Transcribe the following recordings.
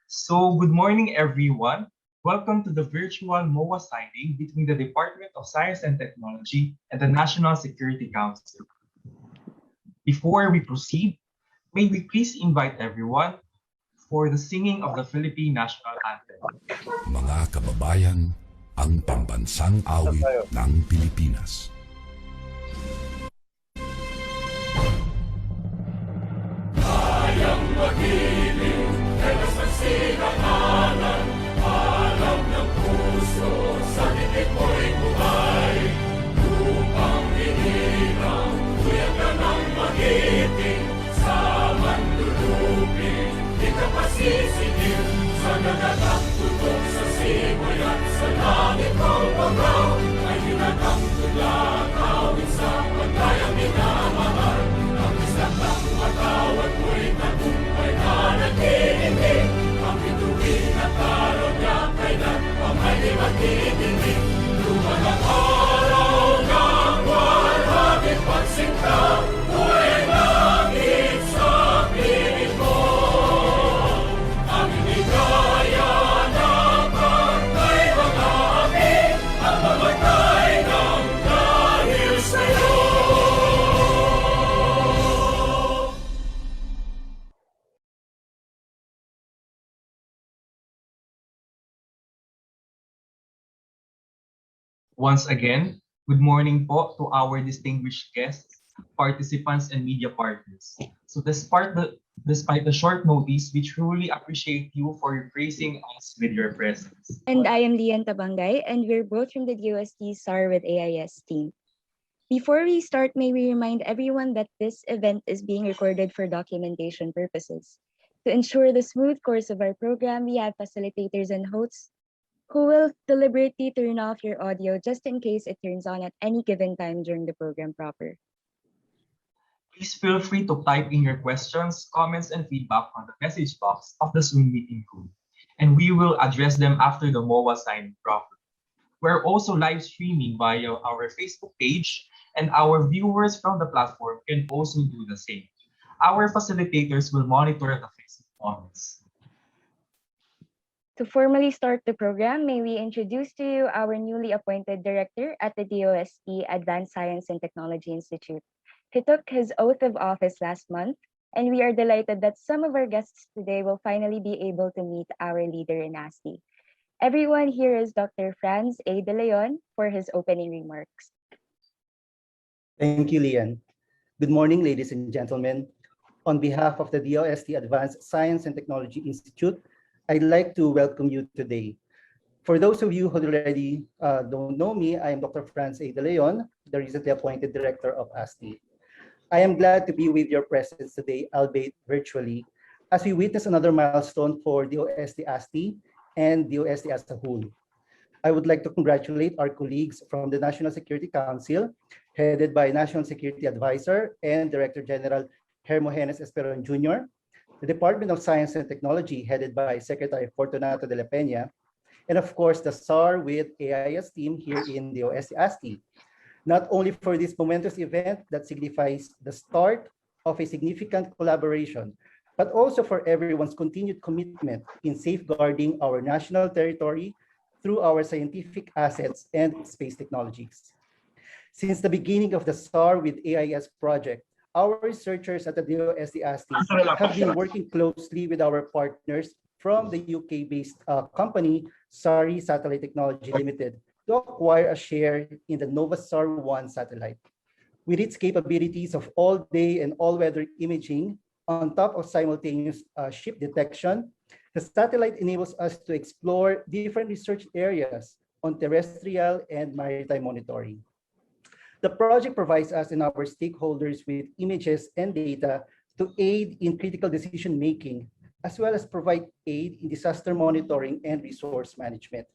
Good morning, everyone. Welcome to the virtual MOA signing between the Department of Science and Technology and the National Security Council. Before we proceed, may we please invite everyone for the singing of the Philippine National Anthem. Mga kababayan, ang pambansang awit ng Pilipinas. Kayang magiliw, telas ng sinakalan, alam ng puso, sa titik mo'y buhay. Lupang hinirang, tuyag ka ng magiting, sa manlulupin, di ka pasisingil, sa nagagang tutok sa simoy at sa langit ng bagaw, ay hinatang tulad, awit sa pagkayang minamahal. Ang isang ng matawad mo'y tagumpay na nag-iindig, ang bituin at araw niya kailan pa may magdidinig. Luman ang araw ng walhagit pagsinta, buhay langit sa piling mo. Ang inigaya na pagkay mga api, ang mamatay ng dahil sa'yo. Once again, good morning po to our distinguished guests, participants, and media partners. Despite the short notice, we truly appreciate you for gracing us with your presence. And I am Lian Tabangay, and we're both from the DOST-STII with AIS team. Before we start, may we remind everyone that this event is being recorded for documentation purposes. To ensure the smooth course of our program, we have facilitators and hosts who will deliberately turn off your audio just in case it turns on at any given time during the program proper. Please feel free to type in your questions, comments, and feedback on the message box of the Zoom meeting room, and we will address them after the MOA signing proper. We're also live streaming via our Facebook page, and our viewers from the platform can also do the same. Our facilitators will monitor the Facebook comments. To formally start the program, may we introduce to you our newly appointed director at the DOST Advanced Science and Technology Institute. He took his oath of office last month, and we are delighted that some of our guests today will finally be able to meet our leader in ASTI. Everyone here is Dr. Franz A. De Leon for his opening remarks. Thank you, Lian. Good morning, ladies and gentlemen. On behalf of the DOST Advanced Science and Technology Institute, I'd like to welcome you today. For those of you who already don't know me, I am Dr. Franz A. De Leon, the recently appointed director of ASTI. I am glad to be with your presence today, albeit virtually, as we witness another milestone for DOST-ASTI and DOST as a whole. I would like to congratulate our colleagues from the National Security Council, headed by National Security Advisor and Director General Hermogenes Esperon Jr., the Department of Science and Technology, headed by Sec.Fortunato de la Peña, and of course, the SAR with AIS team here in the DOST-ASTI, not only for this momentous event that signifies the start of a significant collaboration, but also for everyone's continued commitment in safeguarding our national territory through our scientific assets and space technologies. Since the beginning of the SAR with AIS project, our researchers at the DOST-ASTI have been working closely with our partners from the UK-based company, SARI Satellite Technology Limited, to acquire a share in the NOVA-SAR-1 satellite. With its capabilities of all-day and all-weather imaging on top of simultaneous ship detection, the satellite enables us to explore different research areas on terrestrial and maritime monitoring. The project provides us and our stakeholders with images and data to aid in critical decision-making, as well as provide aid in disaster monitoring and resource management.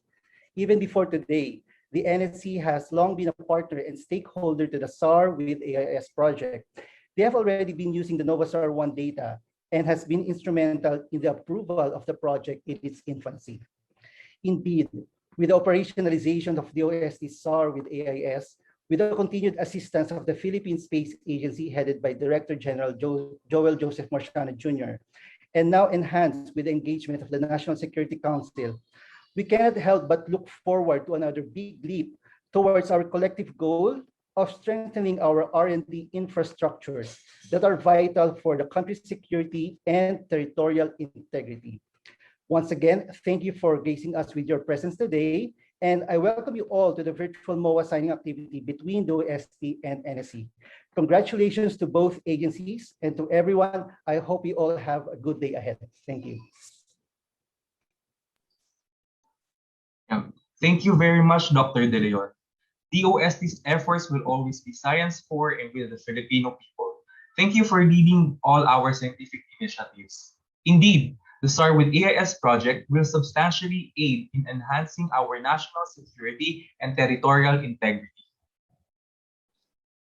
Even before today, the NSC has long been a partner and stakeholder to the SAR with AIS project. They have already been using the NOVA-SAR-1 data and has been instrumental in the approval of the project in its infancy. Indeed, with the operationalization of the DOST-SAR with AIS, with the continued assistance of the Philippine Space Agency headed by Director General Joel Joseph Marciano Jr., and now enhanced with the engagement of the National Security Council, we cannot help but look forward to another big leap towards our collective goal of strengthening our R&D infrastructures that are vital for the country's security and territorial integrity. Once again, thank you for gracing us with your presence today, and I welcome you all to the virtual MOA signing activity between DOST and NSC. Congratulations to both agencies, and to everyone, I hope you all have a good day ahead. Thank you. Thank you very much, Dr. De Leon. DOST's efforts will always be science for and with the Filipino people. Thank you for leading all our scientific initiatives. Indeed, the SAR with AIS project will substantially aid in enhancing our national security and territorial integrity.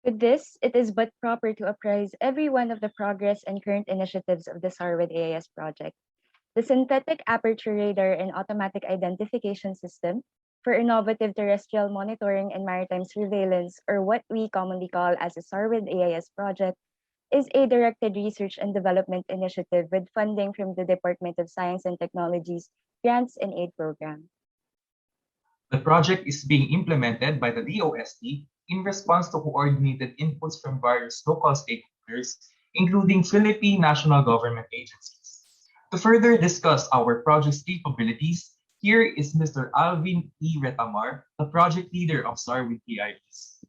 With this, it is but proper to apprise everyone of the progress and current initiatives of the SAR with AIS project. The synthetic aperture radar and automatic identification system for innovative terrestrial monitoring and maritime surveillance, or what we commonly call as the SAR with AIS project, is a directed research and development initiative with funding from the Department of Science and Technology's Grants and Aid Program. The project is being implemented by the DOST in response to coordinated inputs from various local stakeholders, including Philippine national government agencies. To further discuss our project's capabilities, here is Mr. Alvin E. Retamar, the project leader of SAR with AIS.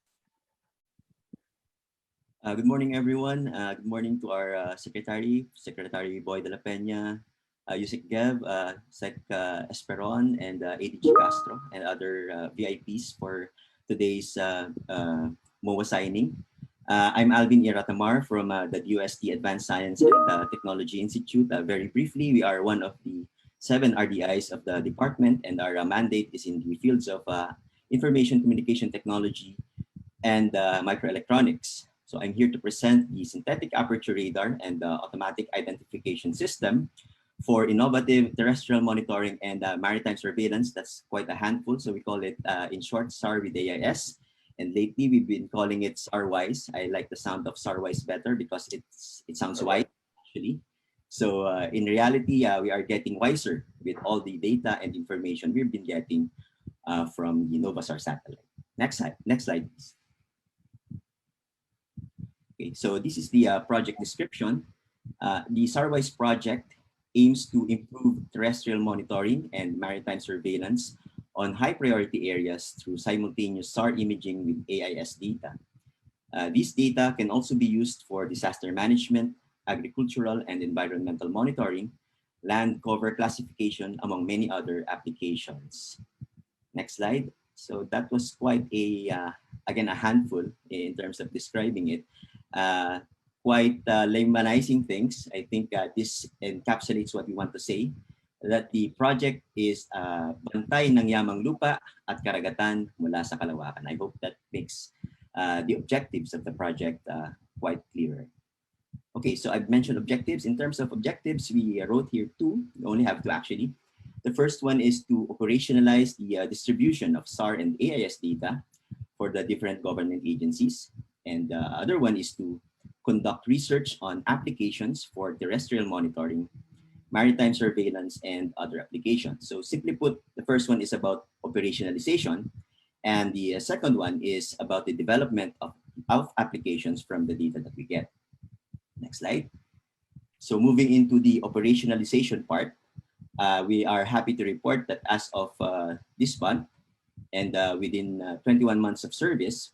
Good morning, everyone. Good morning to our Secretary Boy de la Peña, Yusik Gev, Sec.Esperon, and ADG Castro, and other VIPs for today's MOA signing. I'm Alvin E. Retamar from the DOST Advanced Science and Technology Institute. Very briefly, we are one of the 7 RDIs of the department, and our mandate is in the fields of information communication technology and microelectronics. So I'm here to present the synthetic aperture radar and automatic identification system for innovative terrestrial monitoring and maritime surveillance. That's quite a handful, so we call it in short SAR with AIS. And lately we've been calling it SAR-WISE. I like the sound of SAR-WISE better because it sounds wise actually. So in reality, we are getting wiser with all the data and information we've been getting from the Novasar satellite. Next slide, please. Okay, so this is the project description. The SAR-WISE project aims to improve terrestrial monitoring and maritime surveillance on high priority areas through simultaneous SAR imaging with AIS data. These data can also be used for disaster management, agricultural and environmental monitoring, land cover classification, among many other applications. Next slide. So that was quite again, a handful in terms of describing it. Quite laymanizing things. I think this encapsulates what we want to say, that the project is bantay ng yamang lupa at karagatan mula sa kalawakan. I hope that makes the objectives of the project quite clearer. Okay, so I've mentioned objectives. In terms of objectives, we wrote here 2. We only have 2 actually. The first one is to operationalize the distribution of SAR and AIS data for the different government agencies. And the other one is to conduct research on applications for terrestrial monitoring, maritime surveillance, and other applications. So simply put, the first one is about operationalization, and the second one is about the development of applications from the data that we get. Next slide. So moving into the operationalization part, we are happy to report that as of this month, and within 21 months of service,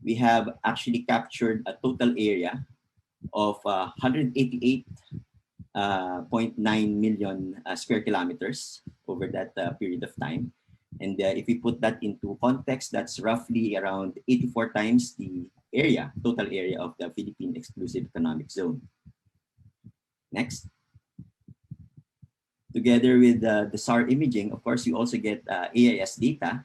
we have actually captured a total area of 188.9 million square kilometers over that period of time. And if we put that into context, that's roughly around 84 times the total area of the Philippine Exclusive Economic Zone. Next. Together with the SAR imaging, of course, you also get AIS data.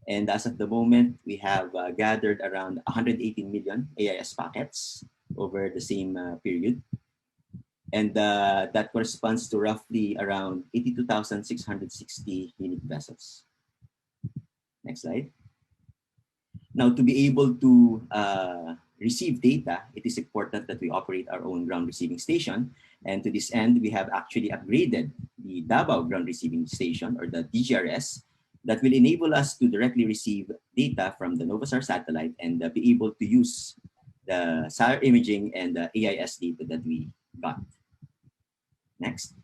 And as of the moment, we have gathered around 118 million AIS packets over the same period. And that corresponds to roughly around 82,660 unique vessels. Next slide. Now, to be able to receive data, it is important that we operate our own ground receiving station. And to this end, we have actually upgraded the Davao Ground Receiving Station, or the DGRS, that will enable us to directly receive data from the Novasar satellite and be able to use the SAR imaging and the AIS data that we got. Next.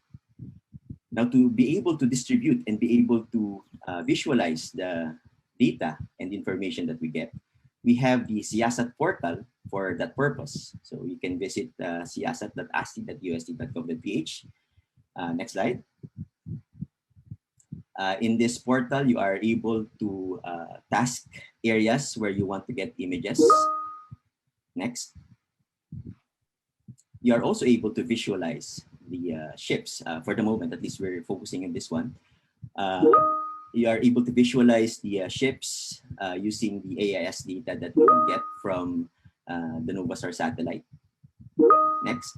Now, to be able to distribute and be able to visualize the data and information that we get, we have the CIASAT portal for that purpose. So you can visit ciasat.asti.ust.gov.ph. Next slide. In this portal, you are able to task areas where you want to get images. Next. You are also able to visualize the ships. For the moment, at least we're focusing on this one. You are able to visualize the ships using the AIS data that we get from the Novasar satellite. Next.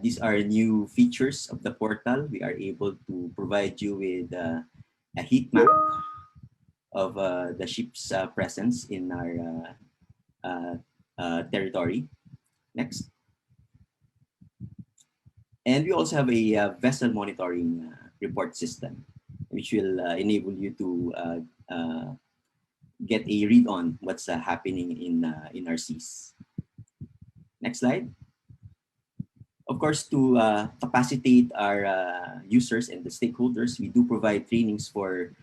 These are new features of the portal. We are able to provide you with a heat map of the ship's presence in our territory. Next. And we also have a vessel monitoring report system, which will enable you to get a read on what's happening in our seas. Next slide. Of course, to capacitate our users and the stakeholders, we do provide trainings for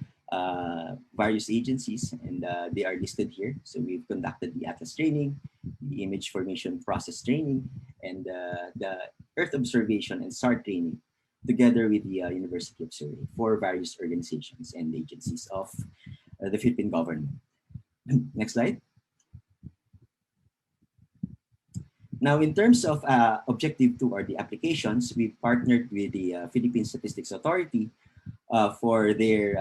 various agencies, and they are listed here. So we've conducted the Atlas training, the image formation process training, and the Earth observation and SAR training, together with the University of Surrey, for various organizations and agencies of the Philippine government. Next slide. Now, in terms of Objective 2, or the applications, we've partnered with the Philippine Statistics Authority for their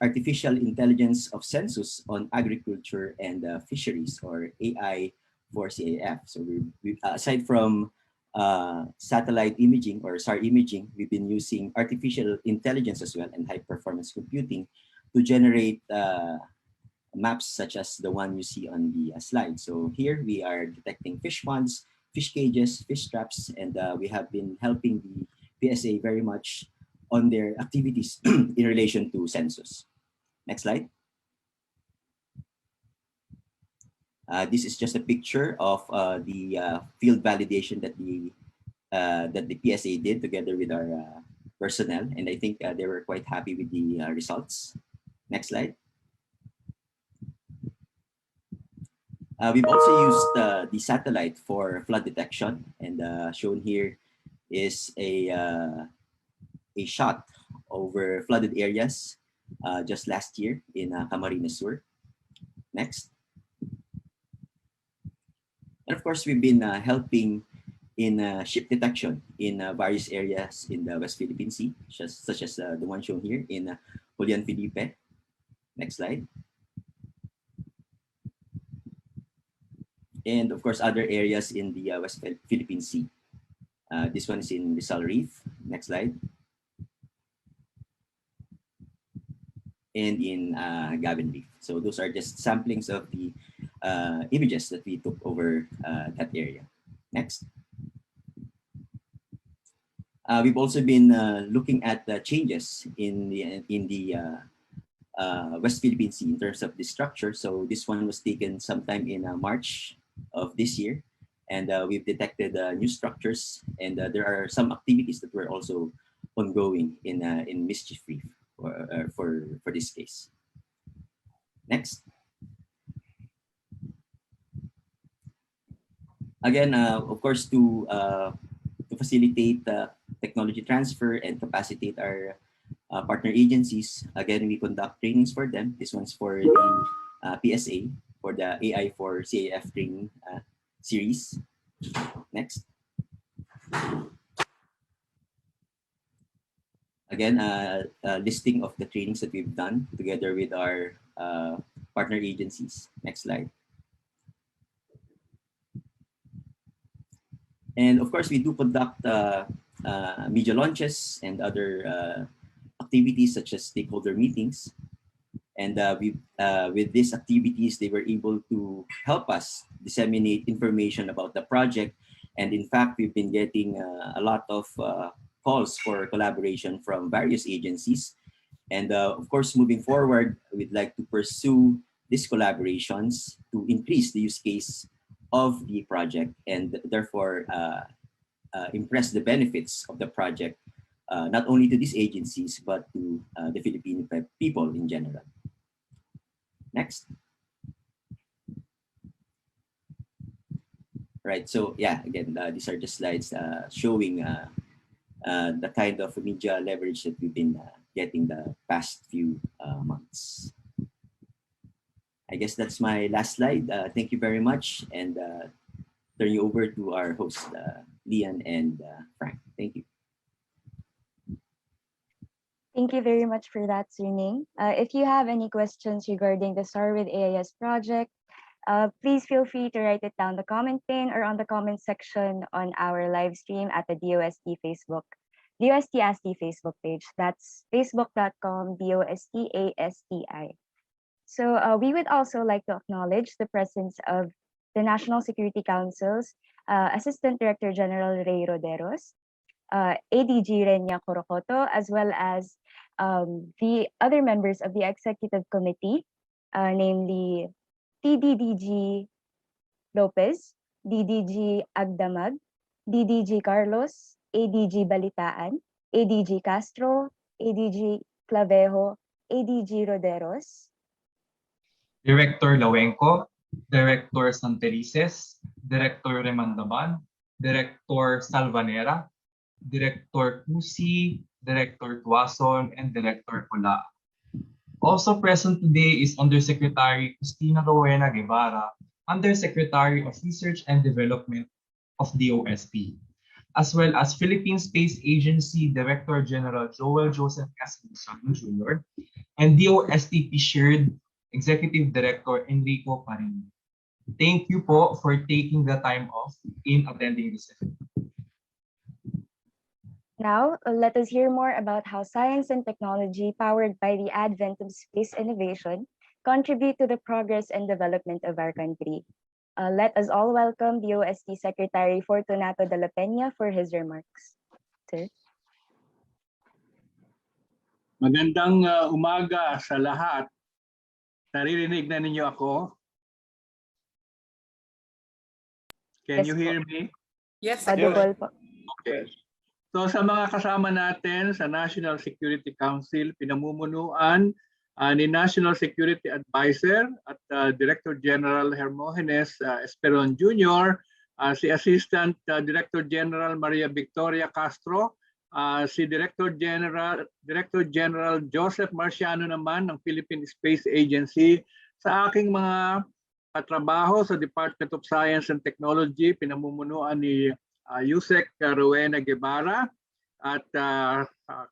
Artificial Intelligence of Census on Agriculture and Fisheries, or AI for CAF. So aside from satellite imaging or SAR imaging, we've been using artificial intelligence as well and high performance computing to generate maps such as the one you see on the slide. So here we are detecting fish ponds, fish cages, fish traps, and we have been helping the PSA very much on their activities in relation to census. Next slide. This is just a picture of the field validation that the PSA did together with our personnel, and I think they were quite happy with the results. Next slide. We've also used the satellite for flood detection, and shown here is a shot over flooded areas just last year in Camarines Sur. Next. And of course, we've been helping in ship detection in various areas in the West Philippine Sea, such as the one shown here in Julian Felipe. Next slide. And of course, other areas in the West Philippine Sea. This one is in Rizal Reef. Next slide. And in Gavin Reef. So those are just samplings of the images that we took over that area. Next. We've also been looking at the changes in the West Philippine Sea in terms of the structure. So this one was taken sometime in March of this year, and we've detected new structures, and there are some activities that were also ongoing in Mischief Reef for this case. Next. Again, of course, to facilitate technology transfer and capacitate our partner agencies, again, we conduct trainings for them. This one's for the PSA, for the AI for CAF training series. Next. Again, a listing of the trainings that we've done together with our partner agencies. Next slide. And of course, we do conduct media launches and other activities such as stakeholder meetings. And with these activities, they were able to help us disseminate information about the project. And in fact, we've been getting a lot of calls for collaboration from various agencies. And of course, moving forward, we'd like to pursue these collaborations to increase the use case of the project and therefore impress the benefits of the project, not only to these agencies, but to the Filipino people in general. Next. Right, so yeah, again, these are just slides showing the kind of media leverage that we've been getting the past few months. I guess that's my last slide. Thank you very much, and turn you over to our hosts, Lian and Frank. Thank you. Thank you very much for that, Sir Ning. If you have any questions regarding the SAR with AIS project, please feel free to write it down the comment pane or on the comment section on our live stream at the DOST-ASTI Facebook page. That's facebook.com DOST-ASTI. So we would also like to acknowledge the presence of the National Security Council's Assistant Director General Ray Roderos, ADG Renya Corocoto, as well as the other members of the executive committee, namely TDDG Lopez, DDG Agdamag, DDG Carlos, ADG Balitaan, ADG Castro, ADG Clavejo, ADG Roderos, Director Lawenco, Director Santelices, Director Remandaban, Director Salvanera, Director Cusi, Director Tuason, and Director Pula. Also present today is Undersecretary Cristina Rowena Guevara, Undersecretary of Research and Development of DOST, as well as Philippine Space Agency Director General Joel Joseph Castillo Jr. and DOST-P Shared Executive Director Enrico Parin. Thank you po for taking the time off in attending this event. Now, let us hear more about how science and technology powered by the advent of space innovation contribute to the progress and development of our country. Let us all welcome DOST Secretary Fortunato de la Peña for his remarks. Sir. Magandang umaga sa lahat. Naririnig na ninyo ako? Can you hear me? Yes, Audible po. Okay. So sa mga kasama natin sa National Security Council, pinamumunuan ni National Security Advisor at Director General Hermogenes Esperon Jr., si Assistant Director General Maria Victoria Castro, si Director General Joseph Marciano naman ng Philippine Space Agency, sa aking mga katrabaho sa Department of Science and Technology, pinamumunuan ni Yusek Rowena Guevara, at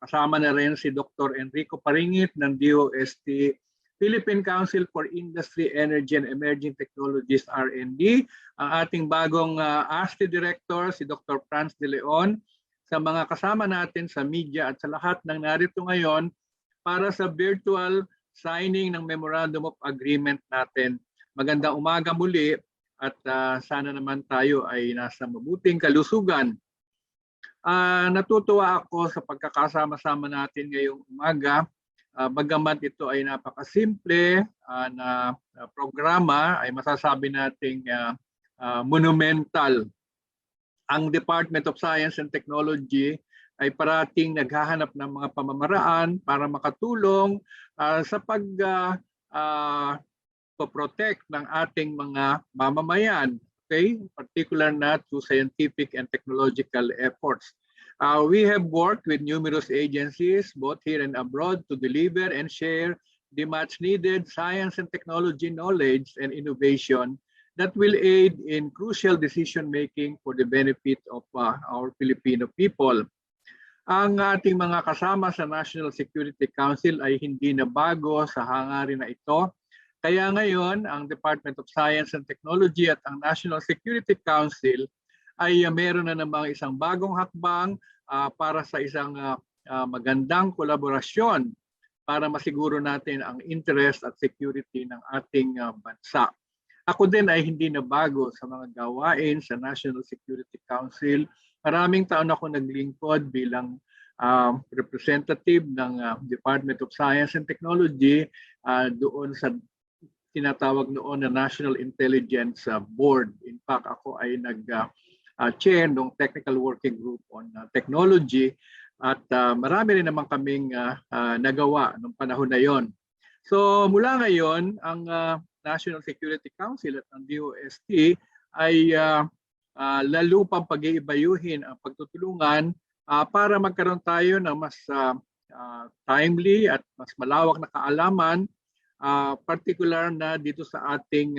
kasama na rin si Dr. Enrico Paringit ng DOST Philippine Council for Industry, Energy and Emerging Technologies R&D, ang ating bagong ASTI Director si Dr. Franz de Leon, sa mga kasama natin sa media at sa lahat ng narito ngayon para sa virtual signing ng Memorandum of Agreement natin. Magandang umaga muli at sana naman tayo ay nasa mabuting kalusugan. Natutuwa ako sa pagkakasama-sama natin ngayong umaga. Bagamat ito ay napakasimple na programa, ay masasabi nating monumental. Ang Department of Science and Technology ay parating naghahanap ng mga pamamaraan para makatulong sa pag-protect ng ating mga mamamayan, okay? Particular na to scientific and technological efforts. We have worked with numerous agencies, both here and abroad, to deliver and share the much needed science and technology knowledge and innovation that will aid in crucial decision-making for the benefit of our Filipino people. Ang ating mga kasama sa National Security Council ay hindi na bago sa hangarin na ito. Kaya ngayon, ang Department of Science and Technology at ang National Security Council ay meron na namang isang bagong hakbang para sa isang magandang kolaborasyon para masiguro natin ang interest at security ng ating bansa. Ako din ay hindi na bago sa mga gawain sa National Security Council. Maraming taon ako naglingkod bilang representative ng Department of Science and Technology doon sa tinatawag noon na National Intelligence Board. In fact, ako ay nag-chair ng Technical Working Group on Technology at marami rin naman kaming nagawa nung panahon na yon. So mula ngayon, ang National Security Council at ang DOST ay lalo pang pag-iibayuhin ang pagtutulungan para magkaroon tayo ng mas timely at mas malawak na kaalaman, particular na dito sa ating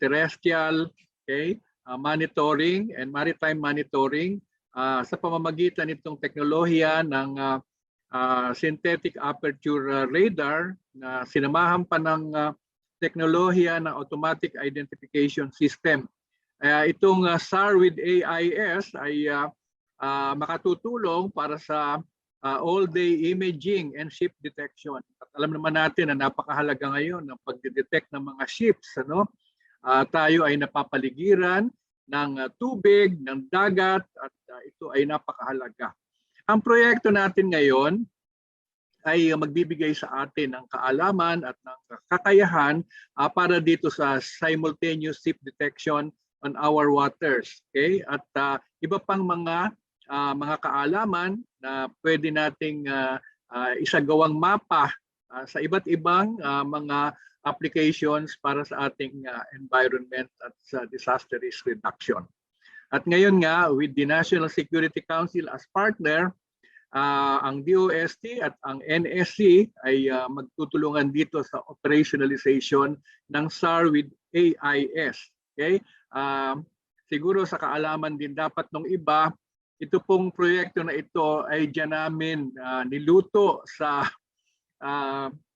terrestrial, okay, monitoring and maritime monitoring sa pamamagitan nitong teknolohiya ng synthetic aperture radar na sinamahan pa ng teknolohiya ng automatic identification system. Itong SAR with AIS ay makatutulong para sa all-day imaging and ship detection. At alam naman natin na napakahalaga ngayon ng pagdedetect ng mga ships. Tayo ay napapaligiran ng tubig, ng dagat, at ito ay napakahalaga. Ang proyekto natin ngayon ay magbibigay sa atin ng kaalaman at ng kakayahan para dito sa simultaneous ship detection on our waters. Okay? At iba pang mga kaalaman na pwede nating isagawang mapa sa iba't ibang mga applications para sa ating environment at sa disaster risk reduction. At ngayon nga, with the National Security Council as partner, ang DOST at ang NSC ay magtutulungan dito sa operationalization ng SAR with AIS. Okay? Siguro sa kaalaman din dapat ng iba, ito pong proyekto na ito ay dyan namin niluto sa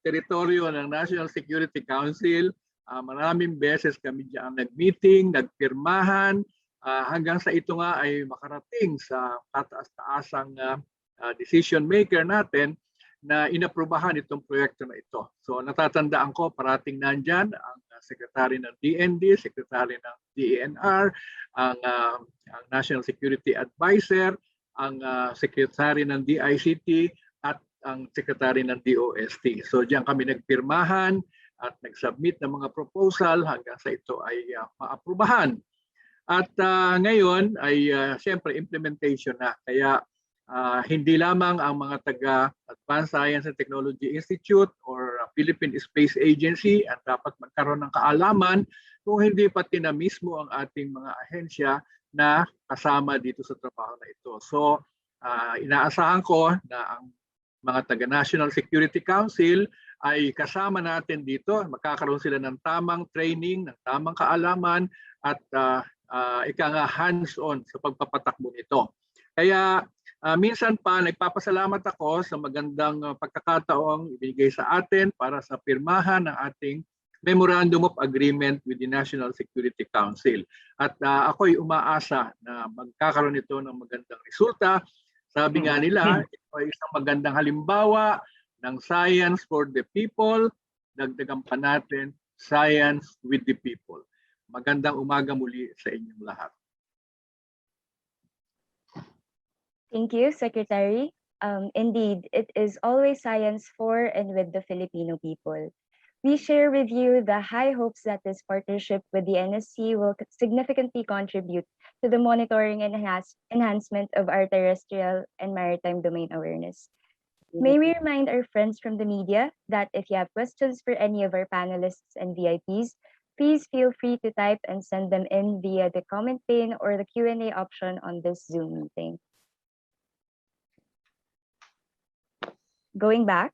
teritoryo ng National Security Council. Maraming beses kami dyan nag-meeting, nagpirmahan, hanggang sa ito nga ay makarating sa kataas-taasang decision maker natin na inaprubahan itong proyekto na ito. So natatandaan ko, parating nandyan ang Secretary ng DND, Secretary ng DENR, ang National Security Advisor, ang Secretary ng DICT, at ang Secretary ng DOST. So diyan kami nagpirmahan at nag-submit ng mga proposal hanggang sa ito ay maaprubahan. At ngayon ay siyempre implementation na. Kaya hindi lamang ang mga taga-Advanced Science and Technology Institute or Philippine Space Agency ang dapat magkaroon ng kaalaman, kung hindi pati na mismo ang ating mga ahensya na kasama dito sa trabaho na ito. So, inaasahan ko na ang mga taga-National Security Council ay kasama natin dito. Magkakaroon sila ng tamang training, ng tamang kaalaman at ika nga hands-on sa pagpapatakbo nito. Kaya minsan pa nagpapasalamat ako sa magandang pagkakataong ibigay sa atin para sa pirmahan ng ating Memorandum of Agreement with the National Security Council. At ako'y umaasa na magkakaroon ito ng magandang resulta. Sabi nga nila, ito ay isang magandang halimbawa ng science for the people. Dagdagan pa natin, science with the people. Magandang umaga muli sa inyong lahat. Thank you, Secretary. Indeed, it is always science for and with the Filipino people. We share with you the high hopes that this partnership with the NSC will significantly contribute to the monitoring and enhancement of our terrestrial and maritime domain awareness. May we remind our friends from the media that if you have questions for any of our panelists and VIPs, please feel free to type and send them in via the comment pane or the Q&A option on this Zoom meeting. Going back,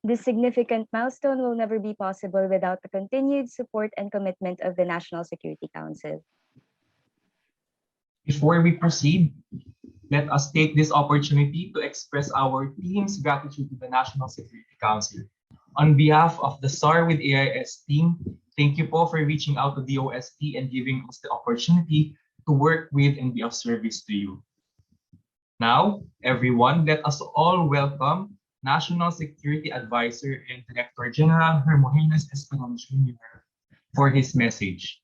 this significant milestone will never be possible without the continued support and commitment of the National Security Council. Before we proceed, let us take this opportunity to express our team's gratitude to the National Security Council. On behalf of the SAR with AIS team, thank you po for reaching out to DOST and giving us the opportunity to work with and be of service to you. Now, everyone, let us all welcome National Security Advisor and Director General Hermogenes Esperon Jr. for his message.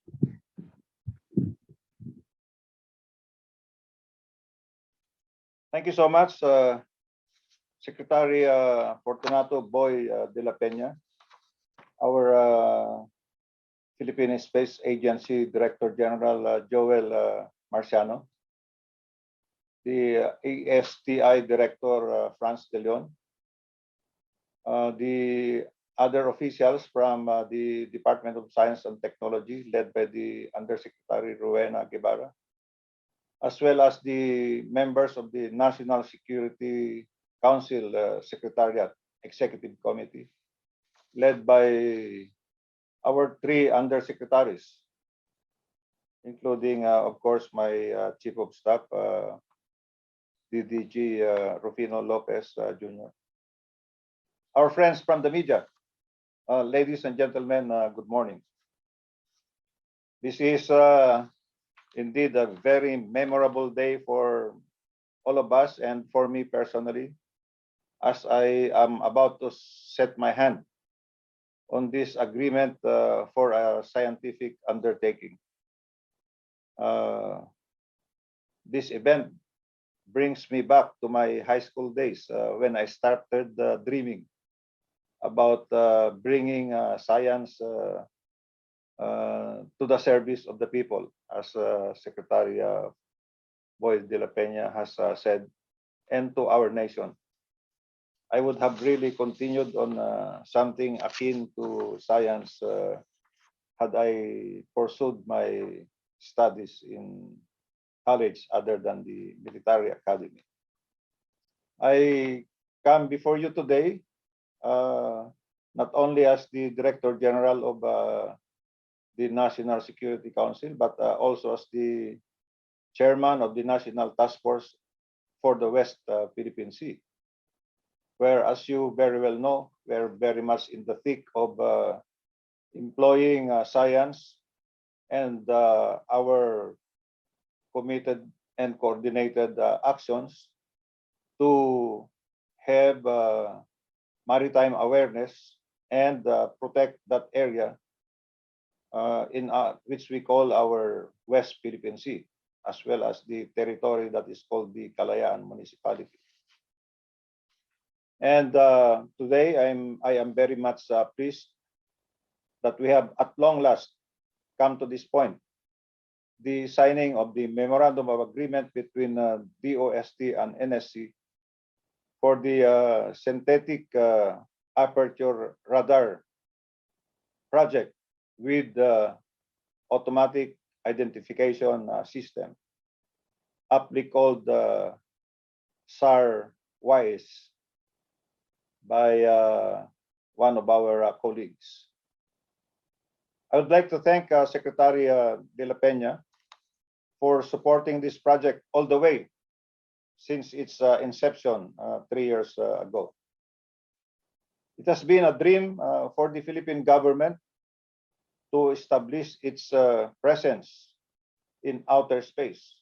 Thank you so much, Secretary Fortunato Boy de la Peña, our Philippine Space Agency Director General Joel Marciano, the ASTI Director Franz de Leon, the other officials from the Department of Science and Technology led by the Undersecretary Rowena Guevara, as well as the members of the National Security Council Secretariat Executive Committee, led by our three undersecretaries, including, of course, my Chief of Staff, DDG Rufino Lopez Jr. Our friends from the media, ladies and gentlemen, good morning. This is indeed a very memorable day for all of us and for me personally, as I am about to set my hand on this agreement for a scientific undertaking. This event brings me back to my high school days when I started dreaming about bringing science to the service of the people, as Secretary Boy de la Peña has said, and to our nation. I would have really continued on something akin to science had I pursued my studies in college other than the military academy. I come before you today not only as the Director General of the National Security Council, but also as the Chairman of the National Task Force for the West Philippine Sea, where, as you very well know, we're very much in the thick of employing science and our committed and coordinated actions to have maritime awareness and protect that area in which we call our West Philippine Sea, as well as the territory that is called the Kalayaan Municipality. And today I am very much pleased that we have at long last come to this point, the signing of the Memorandum of Agreement between DOST and NSC for the synthetic aperture radar project with the automatic identification system, aptly called SAR-WISE by one of our colleagues. I would like to thank Secretary de la Peña for supporting this project all the way since its inception 3 years ago. It has been a dream for the Philippine government to establish its presence in outer space.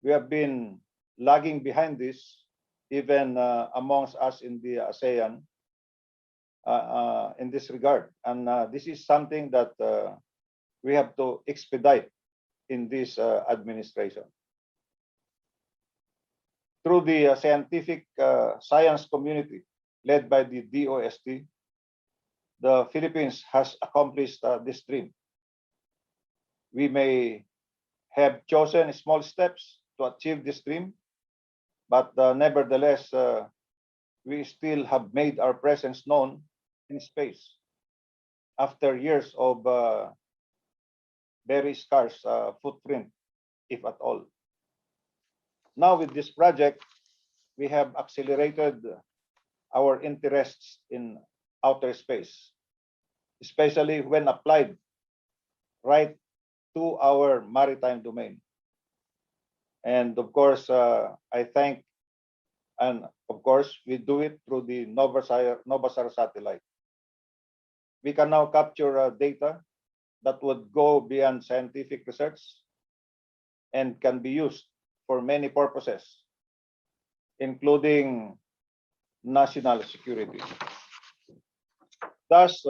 We have been lagging behind this, even amongst us in the ASEAN, in this regard. And this is something that we have to expedite in this administration. Through the scientific science community led by the DOST, the Philippines has accomplished this dream. We may have chosen small steps to achieve this dream, but nevertheless, we still have made our presence known in space after years of very scarce footprint, if at all. Now with this project, we have accelerated our interests in outer space, especially when applied right to our maritime domain. And of course, I thank, and of course, we do it through the Novasar satellite. We can now capture data that would go beyond scientific research and can be used for many purposes, including national security. Thus,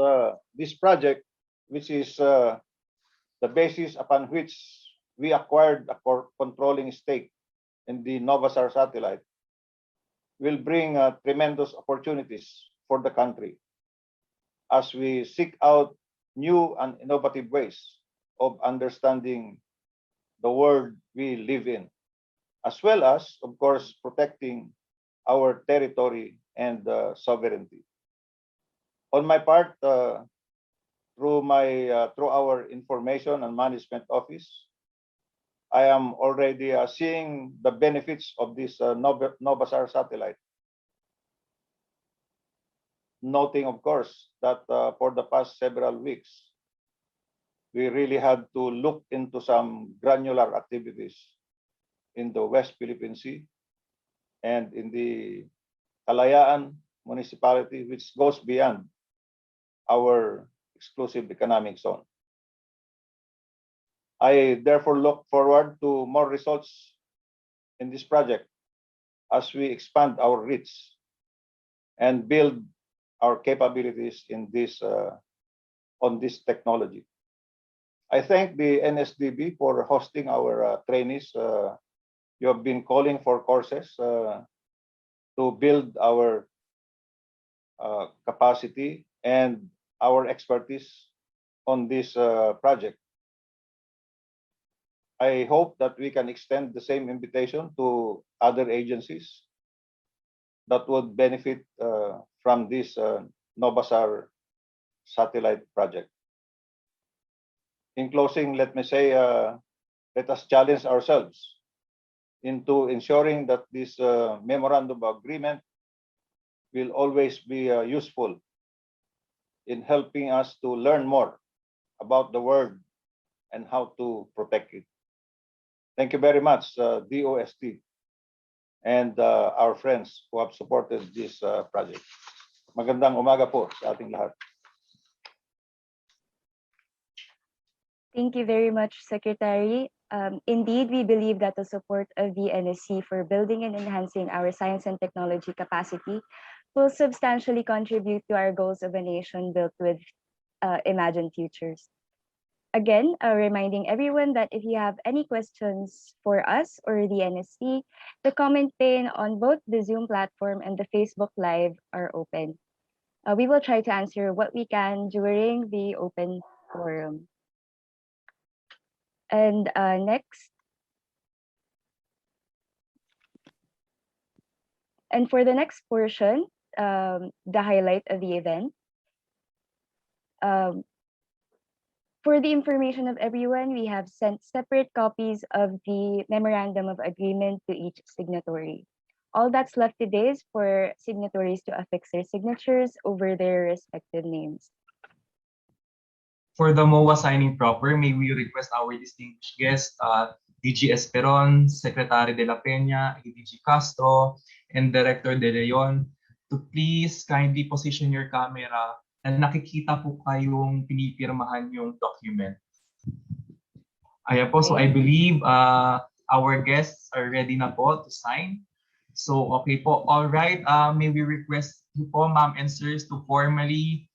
this project, which is the basis upon which we acquired a controlling stake in the Novasar satellite, will bring tremendous opportunities for the country as we seek out new and innovative ways of understanding the world we live in, as well as, of course, protecting our territory and sovereignty. On my part, through our information and management office, I am already seeing the benefits of this Novasar satellite. Noting, of course, that for the past several weeks, we really had to look into some granular activities in the West Philippine Sea and in the Kalayaan municipality, which goes beyond our exclusive economic zone. I therefore look forward to more results in this project as we expand our reach and build our capabilities in this on this technology. I thank the NSDB for hosting our trainees. You have been calling for courses to build our capacity and our expertise on this project. I hope that we can extend the same invitation to other agencies that would benefit from this Novasar satellite project. In closing, let me say, let us challenge ourselves into ensuring that this memorandum of agreement will always be useful in helping us to learn more about the world and how to protect it. Thank you very much, DOST, and our friends who have supported this project. Magandang umaga po sa ating lahat. Thank you very much, Secretary. Indeed, we believe that the support of the NSC for building and enhancing our science and technology capacity will substantially contribute to our goals of a nation built with imagined futures. Again, reminding everyone that if you have any questions for us or the NSC, the comment pane on both the Zoom platform and the Facebook Live are open. We will try to answer what we can during the open forum. And next, and for the next portion, the highlight of the event. For the information of everyone, we have sent separate copies of the Memorandum of Agreement to each signatory. All that's left today is for signatories to affix their signatures over their respective names. For the MOA signing proper, may we request our distinguished guest, Gen.Esperon, Secretary de la Peña, ADG Castro, and Director De Leon, to please kindly position your camera na nakikita po kayong pinipirmahan yung document. Ayan po, so I believe our guests are ready na po to sign. So okay po, all right, may we request you po, ma'am and sirs, to formally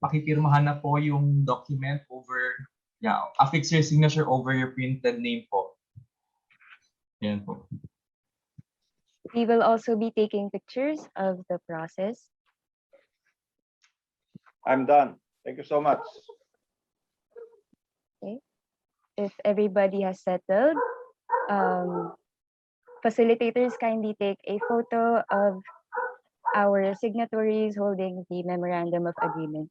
pakipirmahan na po yung document over, affix your signature over your printed name po. Ayan po. We will also be taking pictures of the process. I'm done. Thank you so much. Okay. If everybody has settled, facilitators kindly take a photo of our signatories holding the Memorandum of Agreement.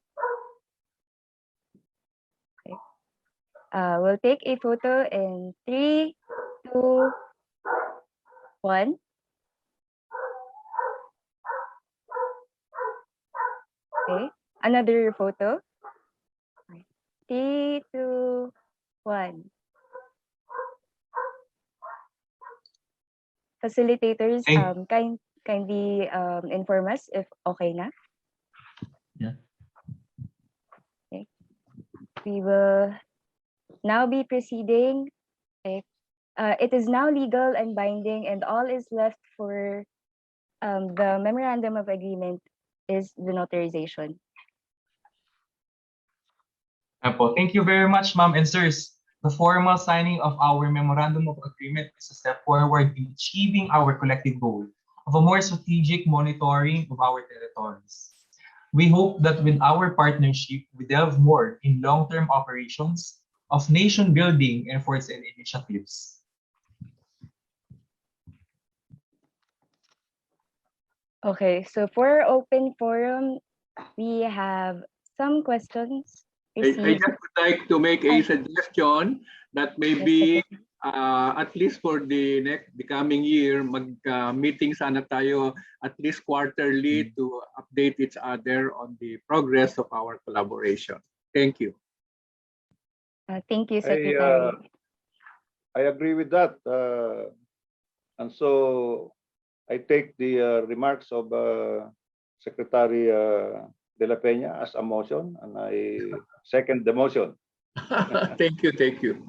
Okay. We'll take a photo in 3, 2, 1. Okay. Another photo. 3, 2, 1. Facilitators, kindly inform us if okay na. Yeah. Okay. We will now be proceeding. Okay. It is now legal and binding, and all is left for the memorandum of agreement is the notarization. Apo, thank you very much, ma'am and sirs. The formal signing of our memorandum of agreement is a step forward in achieving our collective goal of a more strategic monitoring of our territories. We hope that with our partnership, we delve more in long-term operations of nation-building efforts and initiatives. Okay, so for our open forum, we have some questions I received. just would like to make a suggestion that maybe at least for the coming year, meeting sana tayo at least quarterly to update each other on the progress of our collaboration. Thank you. Thank you, Secretary. I agree with that. And so I take the remarks of Secretary de la Peña as a motion, and I second the motion. Thank you, thank you.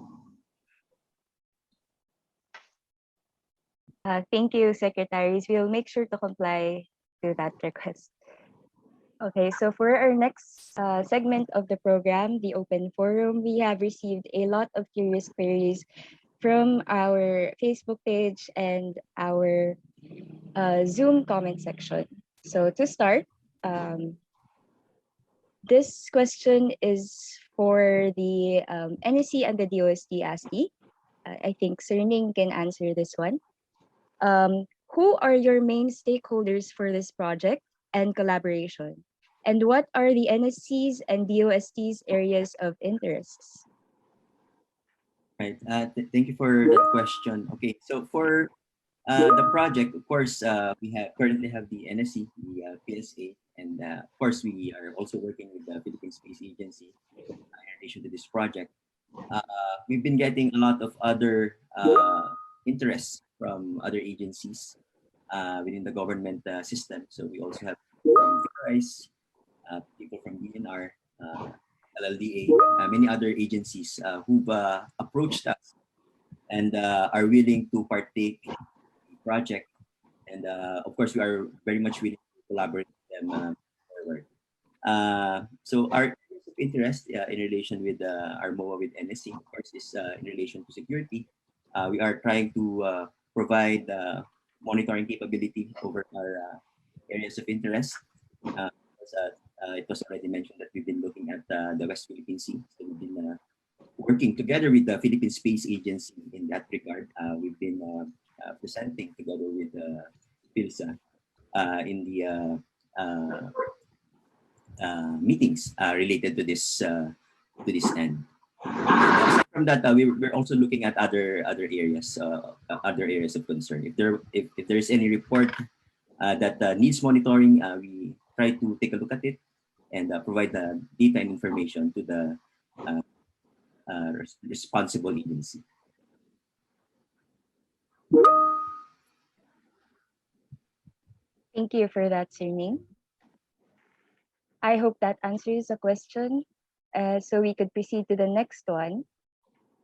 Thank you, secretaries. We'll make sure to comply to that request. Okay, so for our next segment of the program, the open forum, we have received a lot of curious queries from our Facebook page and our Zoom comment section. So to start, this question is for the NSC and the DOST-ASTI. I think Sir Ning can answer this one. Who are your main stakeholders for this project and collaboration? And what are the NSC's and DOST's areas of interests? Right. Thank you for that question. Okay, so for the project, of course, we currently have the NSC, the PSA, and of course, we are also working with the Philippine Space Agency in relation to this project. We've been getting a lot of other interests from other agencies within the government system. So we also have from VRIs, people from DNR, LLDA, many other agencies who've approached us and are willing to partake in the project. And of course, we are very much willing to collaborate with them forward. So our interest in relation with our MOA with NSC, of course, is in relation to security. We are trying to provide monitoring capability over our areas of interest. It was already mentioned that we've been looking at the West Philippine Sea. So we've been working together with the Philippine Space Agency in that regard. We've been presenting together with PhilSA in the meetings related to this end. Aside from that, we're also looking at other areas of concern. If there is any report that needs monitoring, we try to take a look at it and provide the data and information to the responsible agency. Thank you for that, Sir Ning. I hope that answers the question. So we could proceed to the next one.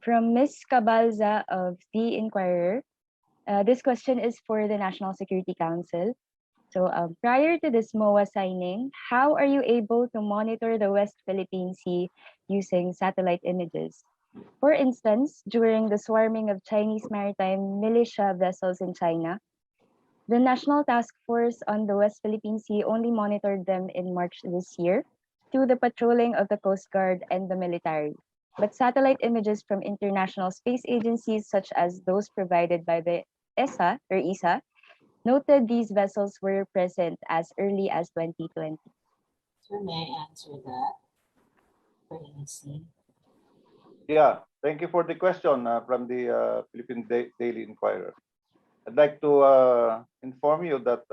From Ms. Cabalza of The Inquirer. This question is for the National Security Council. So prior to this MOA signing, how are you able to monitor the West Philippine Sea using satellite images? For instance, during the swarming of Chinese maritime militia vessels in China, the National Task Force on the West Philippine Sea only monitored them in March this year through the patrolling of the Coast Guard and the military. But satellite images from international space agencies, such as those provided by the ESA, noted these vessels were present as early as 2020. Sir, may I answer that for NSC? Yeah, thank you for the question from the Philippine Daily Inquirer. I'd like to inform you that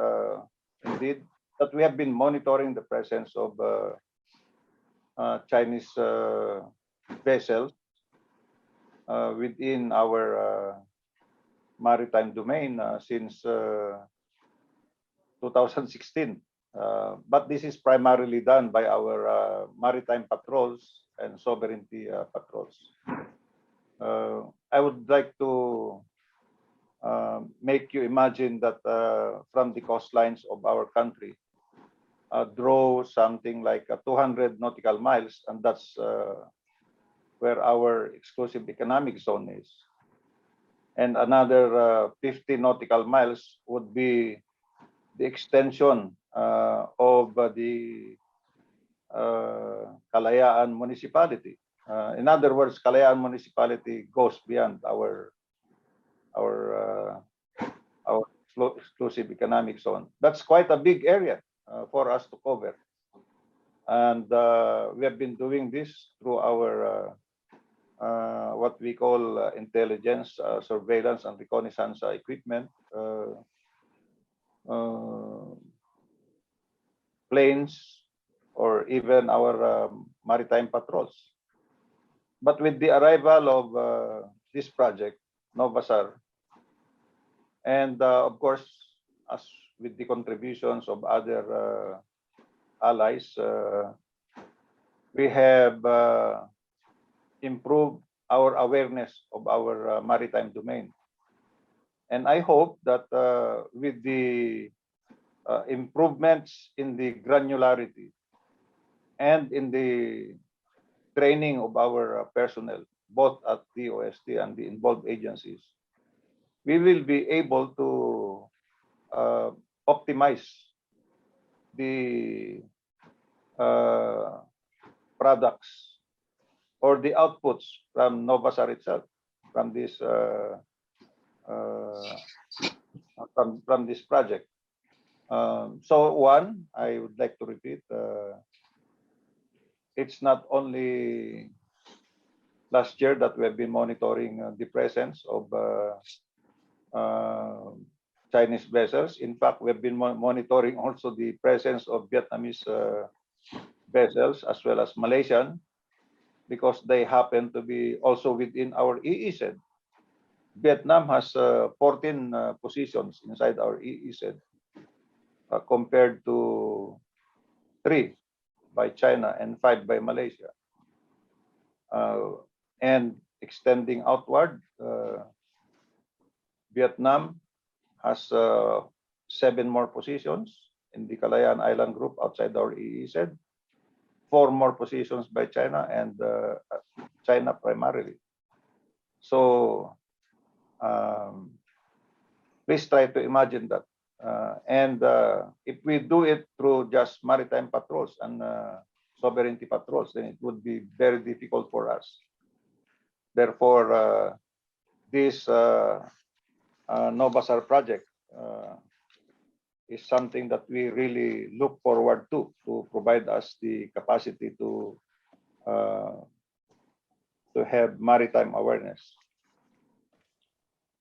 indeed that we have been monitoring the presence of Chinese vessels within our maritime domain since 2016. But this is primarily done by our maritime patrols and sovereignty patrols. I would like to make you imagine that from the coastlines of our country, draw something like 200 nautical miles, and that's where our exclusive economic zone is. And another 50 nautical miles would be the extension of the Kalayaan municipality. In other words, Kalayaan municipality goes beyond our exclusive economic zone. That's quite a big area for us to cover. And we have been doing this through our what we call intelligence, surveillance, and reconnaissance equipment, planes, or even our maritime patrols. But with the arrival of this project, Novasar, and of course, as with the contributions of other allies, we have improved our awareness of our maritime domain. And I hope that with the improvements in the granularity and in the training of our personnel, both at DOST and the involved agencies, we will be able to optimize the products or the outputs from Novasar itself, from this from this project. So one, I would like to repeat, it's not only last year that we have been monitoring the presence of Chinese vessels. In fact, we have been monitoring also the presence of Vietnamese vessels as well as Malaysian, because they happen to be also within our EEZ. Vietnam has 14 positions inside our EEZ compared to 3 by China and 5 by Malaysia. And extending outward, Vietnam has 7 more positions in the Kalayaan Island group outside our EEZ, 4 more positions by China, and China primarily. So please try to imagine that. And if we do it through just maritime patrols and sovereignty patrols, then it would be very difficult for us. Therefore, this Novasar project is something that we really look forward to provide us the capacity to have maritime awareness,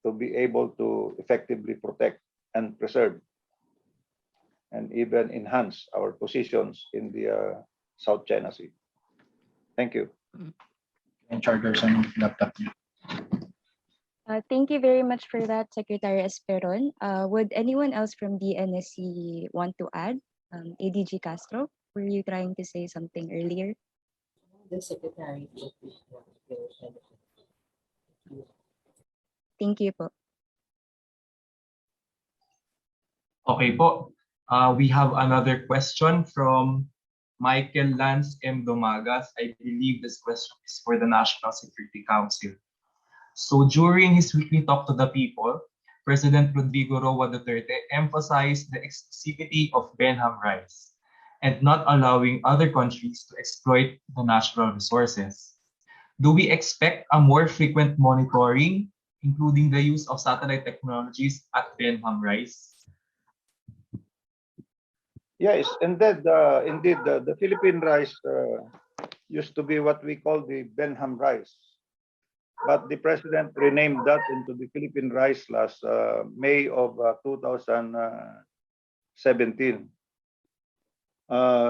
to be able to effectively protect and preserve and even enhance our positions in the South China Sea. Thank you. And chargers and laptop niya. Thank you very much for that, Secretary Esperon. Would anyone else from the NSC want to add? ADG Castro, were you trying to say something earlier? The secretary. Thank you po. Okay po. We have another question from Michael Lance M. Domagas. I believe this question is for the National Security Council. So during his weekly talk to the people, President Rodrigo Roa Duterte emphasized the exclusivity of Benham rights and not allowing other countries to exploit the natural resources. Do we expect a more frequent monitoring, including the use of satellite technologies at Benham rights? Yes, and then indeed the Philippine rice used to be what we call the Benham rice, but the president renamed that into the Philippine rice last May of 2017.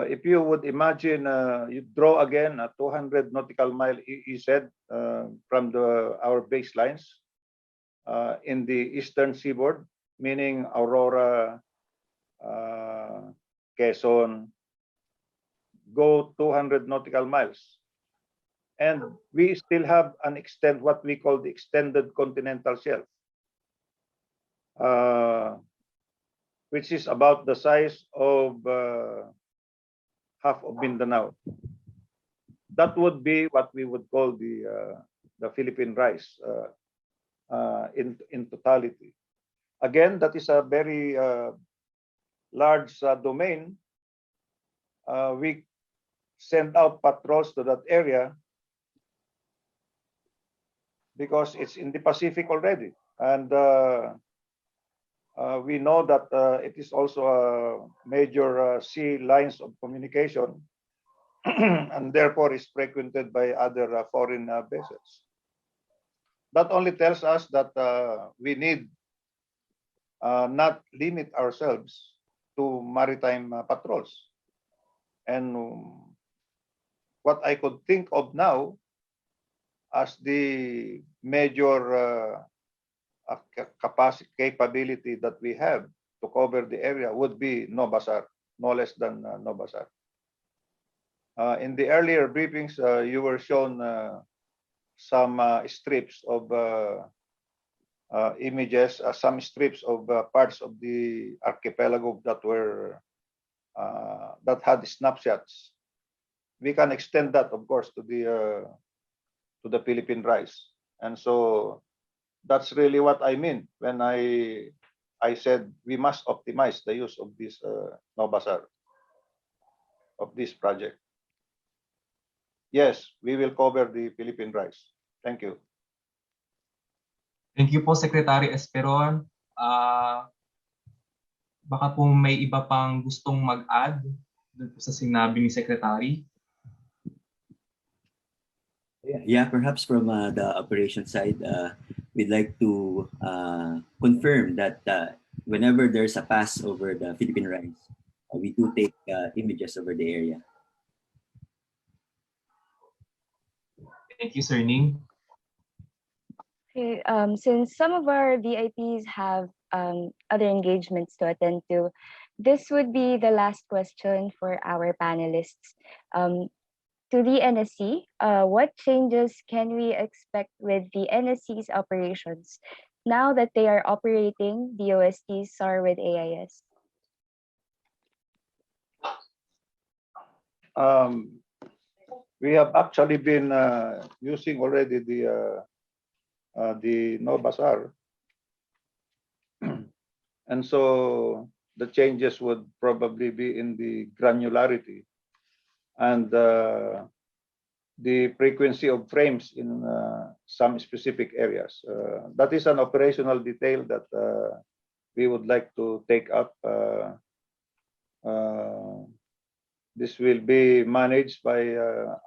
If you would imagine, you draw again a 200 nautical mile EEZ from our baselines in the eastern seaboard, meaning Aurora, Quezon, go 200 nautical miles. And we still have what we call the extended continental shelf. which is about the size of half of Mindanao. That would be what we would call the Philippine rice in totality. Again, that is a very large domain. We send out patrols to that area because it's in the Pacific already. And we know that it is also a major sea lines of communication and therefore is frequented by other foreign vessels. That only tells us that we need not limit ourselves to maritime patrols. And what I could think of now as the major capacity capability that we have to cover the area would be Nobasar, no less than Nobasar. In the earlier briefings, you were shown some strips of images, some strips of parts of the archipelago that were that had snapshots. We can extend that, of course, to the Philippine rice, and so that's really what I mean when I said we must optimize the use of this Nobasar, of this project. Yes, we will cover the Philippine rice. Thank you. Thank you po, Secretary Esperon. Baka po may iba pang gustong mag-add dun po sa sinabi ni Secretary. Yeah, perhaps from the operation side, we'd like to confirm that whenever there's a pass over the Philippine rice, we do take images over the area. Thank you, Sir Ning. Okay, since some of our VIPs have other engagements to attend to, this would be the last question for our panelists. To the NSC, what changes can we expect with the NSC's operations now that they are operating DOST-STII with AIS? We have actually been using already the Nobasar, and so the changes would probably be in the granularity and the frequency of frames in some specific areas. That is an operational detail that we would like to take up. This will be managed by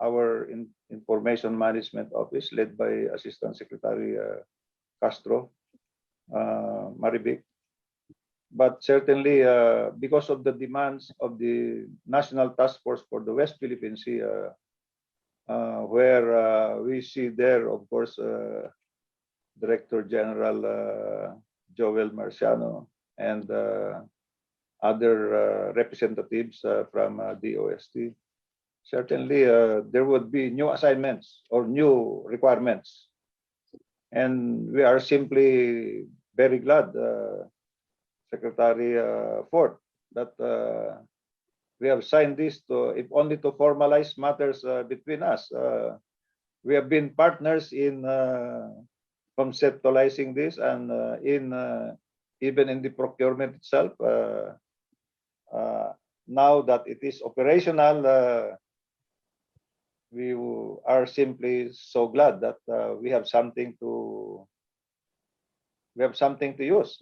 our Information Management Office, led by Assistant Secretary Castro, Marivic. But certainly, because of the demands of the National Task Force for the West Philippine Sea, where we see there, of course, Director General Joel Marciano and other representatives from DOST. Certainly, there would be new assignments or new requirements. And we are simply very glad, Secretary Ford, that we have signed this to, if only to formalize matters between us. We have been partners in conceptualizing this and even in the procurement itself. Now that it is operational, we are simply so glad that we have something to use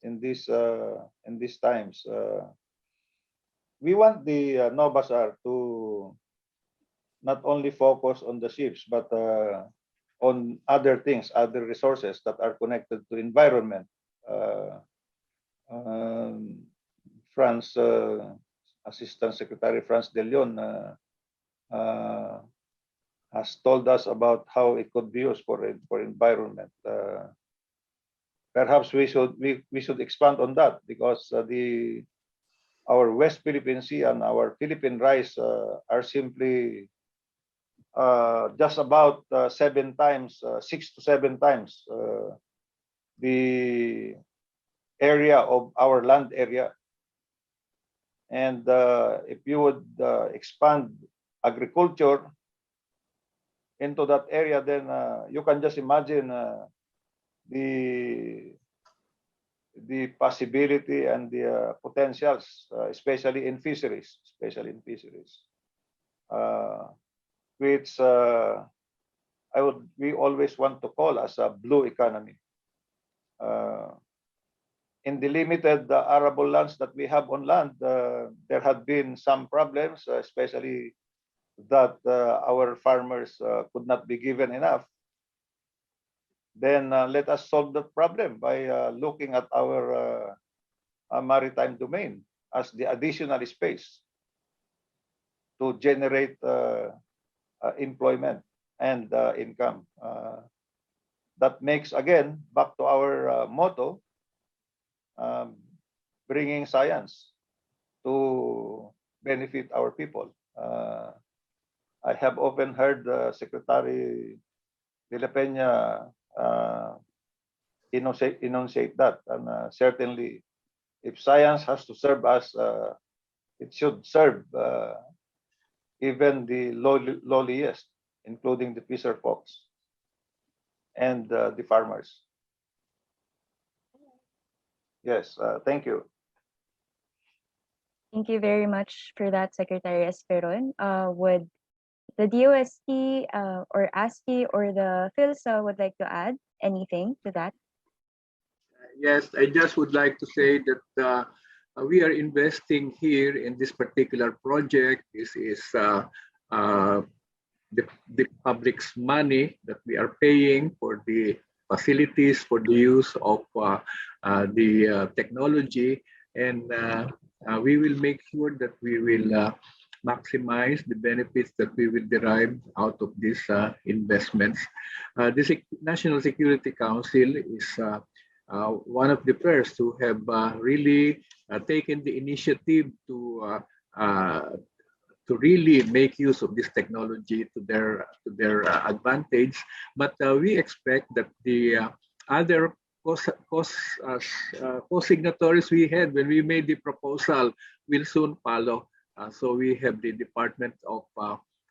in these times. We want the Nobasar to not only focus on the ships, but on other things, other resources that are connected to environment. France, Assistant Secretary France De Leon has told us about how it could be used for environment. Perhaps we should expand on that, because our West Philippine Sea and our Philippine rice are simply just about 6 to 7 times the area of our land area. And if you would expand agriculture into that area, then you can just imagine the possibility and the potentials, especially in fisheries, which we always want to call as a blue economy. In the limited arable lands that we have on land, there have been some problems, especially that our farmers could not be given enough. Then let us solve that problem by looking at our maritime domain as the additional space to generate employment and income. That makes, again, back to our motto, bringing science to benefit our people. I have often heard Secretary de la Peña enunciate that, and certainly, if science has to serve us, it should serve even the lowliest, including the fisher folks and the farmers. Yes, thank you. Thank you very much for that, Secretary Esperon. Would the DOST or ASTI or the PhilSA would like to add anything to that? Yes, I just would like to say that we are investing here in this particular project. This is the public's money that we are paying for the facilities, for the use of the technology, and we will make sure that we will maximize the benefits that we will derive out of these investments. The National Security Council is one of the first who have really taken the initiative to really make use of this technology to their advantage. But we expect that the other co-signatories we had when we made the proposal will soon follow. So we have the Department of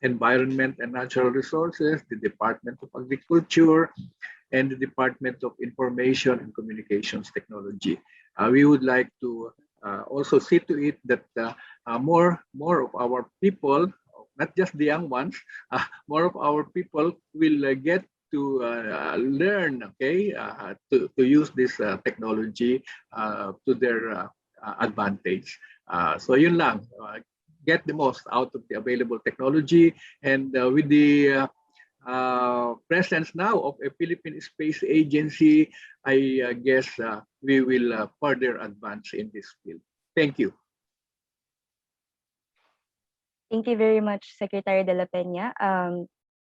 Environment and Natural Resources, the Department of Agriculture, and the Department of Information and Communications Technology. We would like to also see to it that more of our people, not just the young ones, more of our people will get to learn, okay, to use this technology to their advantage. So yun lang, get the most out of the available technology, and with the presence now of a Philippine Space Agency, I guess we will further advance in this field. Thank you. Thank you very much, Secretary de la Peña.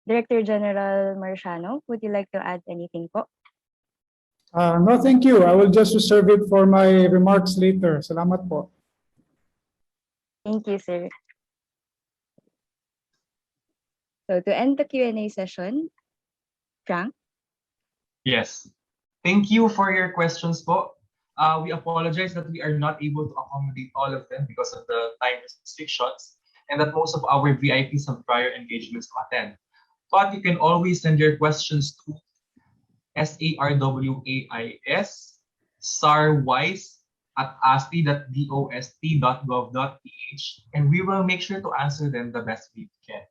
Director General Marciano, would you like to add anything po? No, thank you. I will just reserve it for my remarks later. Salamat po. Thank you, sir. So to end the Q&A session, Frank? Yes. Thank you for your questions po. We apologize that we are not able to accommodate all of them because of the time restrictions, and that most of our VIPs have prior engagements to attend. But you can always send your questions to sarwise@asti.dost.gov.ph, and we will make sure to answer them the best we can.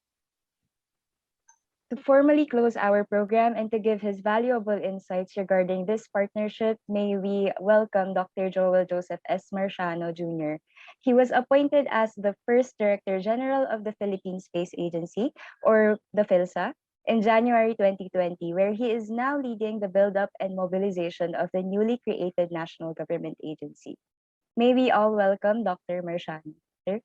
To formally close our program and to give his valuable insights regarding this partnership, may we welcome Dr. Joel Joseph S. Marciano, Jr. He was appointed as the first Director General of the Philippine Space Agency, or the PhilSA, in January 2020, where he is now leading the build-up and mobilization of the newly created national government agency. May we all welcome Dr. Marciano. Sir?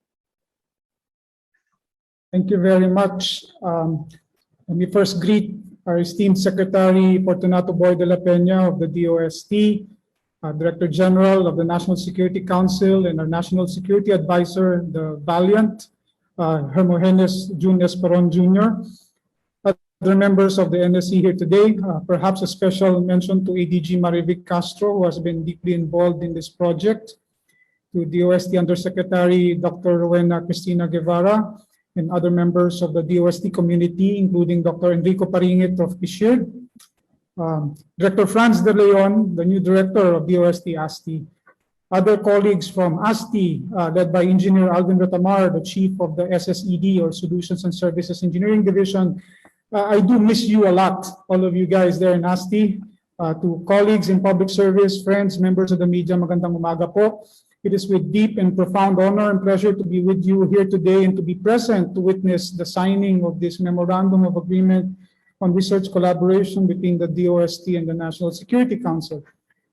Thank you very much. Let me first greet our esteemed Secretary Fortunato Boy de la Peña of the DOST, Director General of the National Security Council, and our National Security Advisor, the valiant Hermogenes Gen.Esperon Jr. other members of the NSC here today. Perhaps a special mention to ADG Marivic Castro, who has been deeply involved in this project, to DOST Undersecretary Dr. Rowena Cristina Guevara, and other members of the DOST community, including Dr. Enrico Paringit of PSHIRD, Director Franz De Leon, the new director of DOST-ASTI, other colleagues from ASTI, led by Engineer Alvin Retamar, the chief of the SSED, or Solutions and Services Engineering Division. I do miss you a lot, all of you guys there in ASTI. To colleagues in public service, friends, members of the media, magandang umaga po. It is with deep and profound honor and pleasure to be with you here today and to be present to witness the signing of this Memorandum of Agreement on Research Collaboration between the DOST and the National Security Council.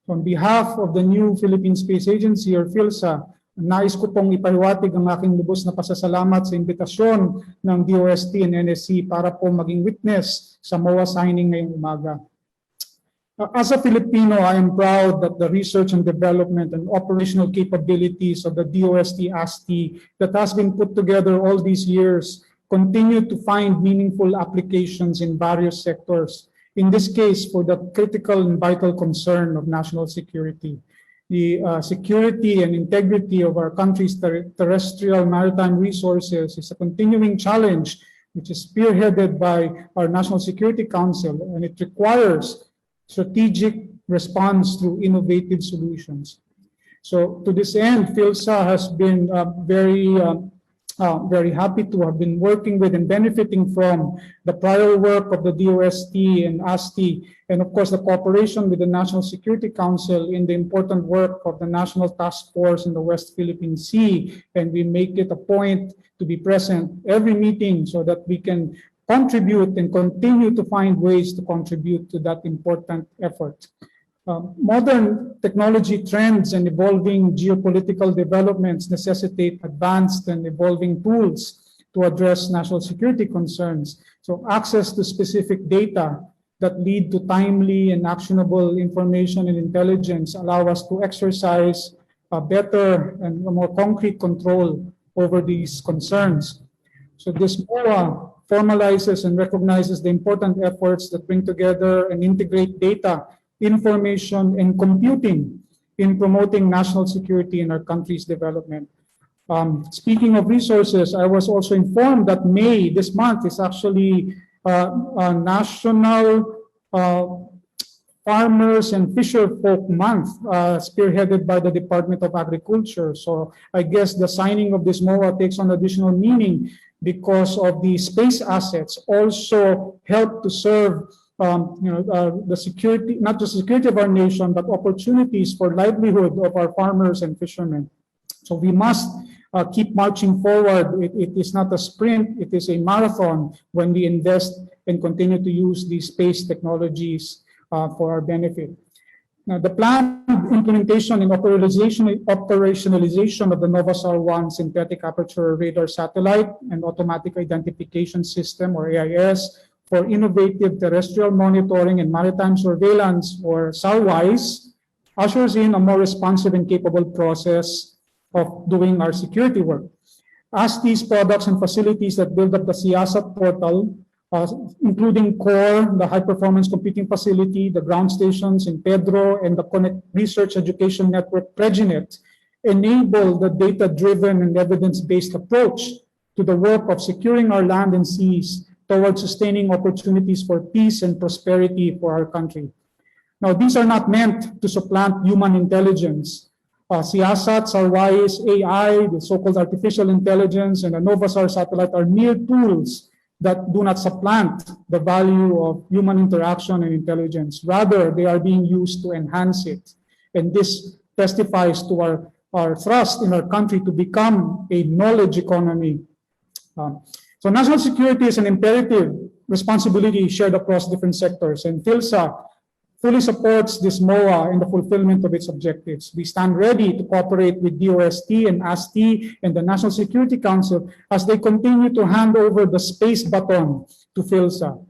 On behalf of the new Philippine Space Agency, or PhilSA, nais ko pong ipahiwatig ang aking lubos na pasasalamat sa imbitasyon ng DOST and NSC para po maging witness sa MOA signing ngayong umaga. As a Filipino, I am proud that the research and development and operational capabilities of the DOST-ASTI that has been put together all these years continue to find meaningful applications in various sectors. In this case, for the critical and vital concern of national security. The security and integrity of our country's terrestrial maritime resources is a continuing challenge which is spearheaded by our National Security Council, and it requires strategic response through innovative solutions. So to this end, PhilSA has been very happy to have been working with and benefiting from the prior work of the DOST and ASTI, and of course the cooperation with the National Security Council in the important work of the National Task Force in the West Philippine Sea. And we make it a point to be present every meeting so that we can contribute and continue to find ways to contribute to that important effort. Modern technology trends and evolving geopolitical developments necessitate advanced and evolving tools to address national security concerns. So access to specific data that lead to timely and actionable information and intelligence allow us to exercise a better and a more concrete control over these concerns. So this MOA formalizes and recognizes the important efforts that bring together and integrate data, information, and computing in promoting national security in our country's development. Speaking of resources, I was also informed that May this month is actually a National Farmers and Fisherfolk Month, spearheaded by the Department of Agriculture. So I guess the signing of this MOA takes on additional meaning because of the space assets also help to serve the security, not just security of our nation, but opportunities for livelihood of our farmers and fishermen. So we must keep marching forward. It is not a sprint, it is a marathon when we invest and continue to use these space technologies for our benefit. Now, the planned implementation and operationalization of the NOVASAR-1 synthetic aperture radar satellite and automatic identification system, or AIS, for innovative terrestrial monitoring and maritime surveillance, or SARWISE, ushers in a more responsive and capable process of doing our security work. As these products and facilities that build up the CIASAT portal, including CORE, the high-performance computing facility, the ground stations in Pedro, and the Connect Research Education Network, PREGINET, enable the data-driven and evidence-based approach to the work of securing our land and seas towards sustaining opportunities for peace and prosperity for our country. Now, these are not meant to supplant human intelligence. CIASAT, SARWISE, AI, the so-called artificial intelligence, and the NOVASAR satellite are mere tools that do not supplant the value of human interaction and intelligence. Rather, they are being used to enhance it. And this testifies to our thrust in our country to become a knowledge economy. So national security is an imperative responsibility shared across different sectors, and PhilSA fully supports this MOA in the fulfillment of its objectives. We stand ready to cooperate with DOST and ASTI and the National Security Council as they continue to hand over the space baton to PhilSA.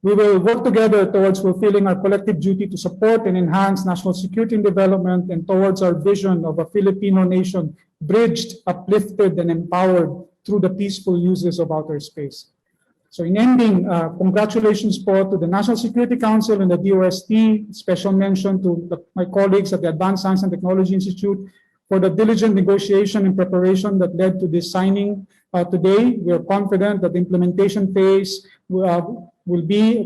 We will work together towards fulfilling our collective duty to support and enhance national security and development, and towards our vision of a Filipino nation bridged, uplifted, and empowered through the peaceful uses of outer space. So in ending, congratulations po to the National Security Council and the DOST, special mention to my colleagues at the Advanced Science and Technology Institute for the diligent negotiation and preparation that led to this signing today. We are confident that the implementation phase will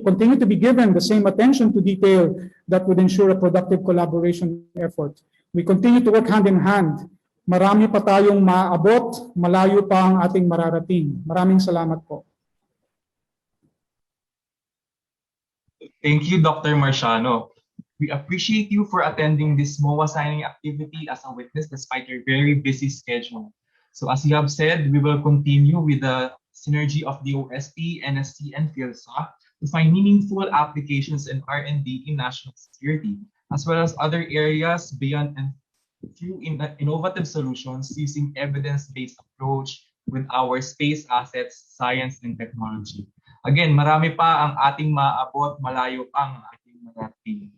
continue to be given the same attention to detail that would ensure a productive collaboration effort. We continue to work hand in hand. Marami pa tayong maabot, malayo pa ang ating mararating. Maraming salamat po. Thank you, Dr. Marciano. We appreciate you for attending this MOA signing activity as a witness despite your very busy schedule. So as you have said, we will continue with the synergy of DOST, NSC, and PhilSA to find meaningful applications in R&D in national security, as well as other areas beyond and through innovative solutions using evidence-based approach with our space assets, science, and technology. Again, marami pa ang ating maabot, malayo pa ang ating marating.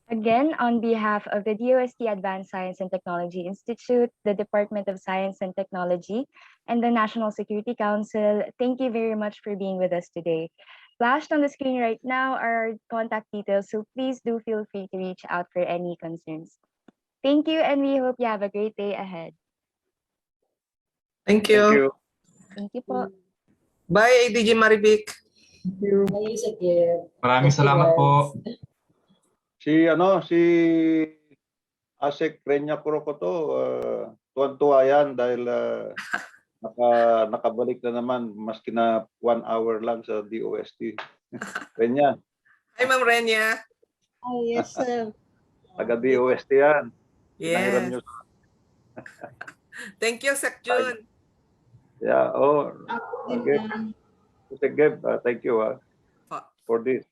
Again, on behalf of the DOST Advanced Science and Technology Institute, the Department of Science and Technology, and the National Security Council, thank you very much for being with us today. Flashed on the screen right now are our contact details, so please do feel free to reach out for any concerns. Thank you, and we hope you have a great day ahead. Thank you. Thank you. Thank you po. Bye, ADG Marivic. Thank you. Ayun, sige. Maraming salamat po. Si Asek Peña ko to, tuwan-tuwa yan dahil nakabalik na naman maski na 1 hour lang sa DOST. Peña. Hi, Ma'am Renia. Oh, yes, sir. Taga DOST yan. Yes. Pinahiram nyo. Thank you, Sec. Jun. Yeah, okay. Sige, thank you for this.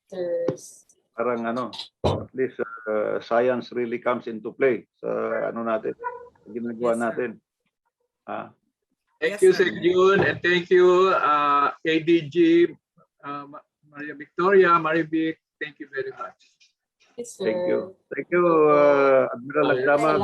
Parang at least science really comes into play sa natin, ginagawa natin. Thank you, Sec. Jun, and thank you, ADG, Maria Victoria, Marivic. Thank you very much. Yes, sir. Thank you. Thank you, Admiral Agdamag.